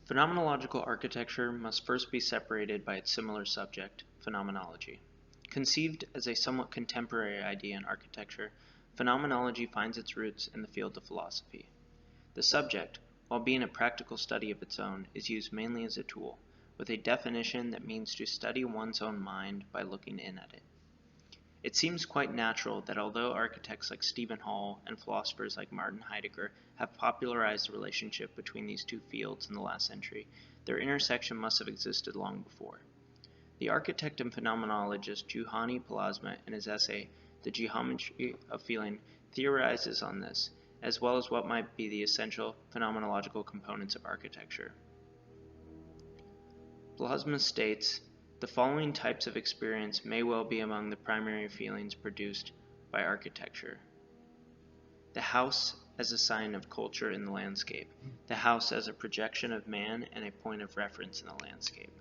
Phenomenological architecture must first be separated by its similar subject, phenomenology. Conceived as a somewhat contemporary idea in architecture, phenomenology finds its roots in the field of philosophy. The subject, while being a practical study of its own, is used mainly as a tool, with a definition that means to study one's own mind by looking in at it. It seems quite natural that although architects like Stephen Hall and philosophers like Martin Heidegger have popularized the relationship between these two fields in the last century, their intersection must have existed long before. The architect and phenomenologist Juhani Pallasmaa, in his essay, The Geometry of Feeling, theorizes on this, as well as what might be the essential phenomenological components of architecture. Pallasmaa states, the following types of experience may well be among the primary feelings produced by architecture. The house as a sign of culture in the landscape. The house as a projection of man and a point of reference in the landscape.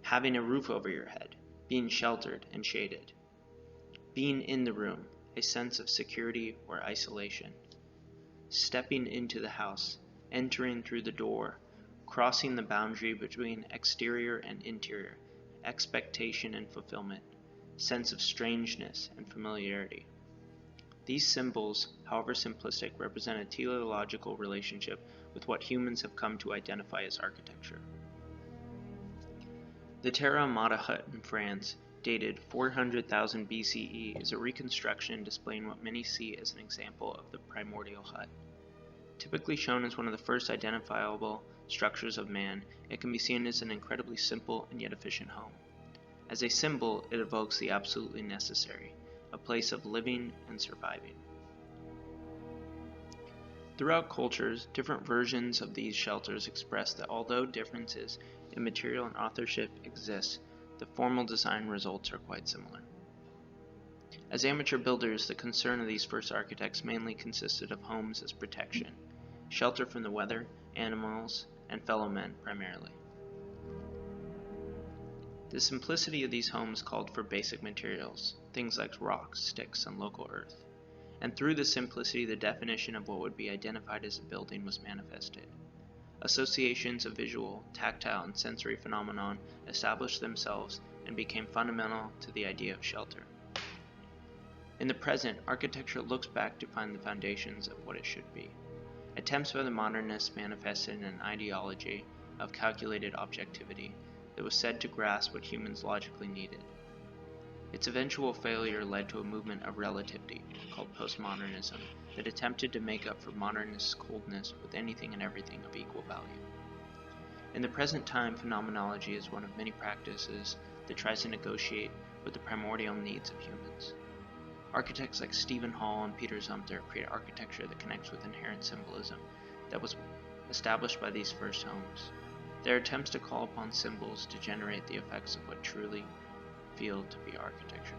Having a roof over your head. Being sheltered and shaded. Being in the room. A sense of security or isolation. Stepping into the house. Entering through the door. Crossing the boundary between exterior and interior. Expectation and fulfillment, sense of strangeness and familiarity. These symbols, however simplistic, represent a teleological relationship with what humans have come to identify as architecture. The Terra Amata hut in France, dated 400,000 BCE, is a reconstruction displaying what many see as an example of the primordial hut. Typically shown as one of the first identifiable structures of man, it can be seen as an incredibly simple and yet efficient home. As a symbol, it evokes the absolutely necessary, a place of living and surviving. Throughout cultures, different versions of these shelters express that although differences in material and authorship exist, the formal design results are quite similar. As amateur builders, the concern of these first architects mainly consisted of homes as protection, shelter from the weather, animals, and fellow men primarily. The simplicity of these homes called for basic materials, things like rocks, sticks, and local earth. And through the simplicity, the definition of what would be identified as a building was manifested. Associations of visual, tactile, and sensory phenomenon established themselves and became fundamental to the idea of shelter. In the present, architecture looks back to find the foundations of what it should be. Attempts by the modernists manifested in an ideology of calculated objectivity that was said to grasp what humans logically needed. Its eventual failure led to a movement of relativity, called postmodernism, that attempted to make up for modernists' coldness with anything and everything of equal value. In the present time, phenomenology is one of many practices that tries to negotiate with the primordial needs of humans. Architects like Stephen Hall and Peter Zumthor create architecture that connects with inherent symbolism that was established by these first homes. Their attempts to call upon symbols to generate the effects of what truly feel to be architecture.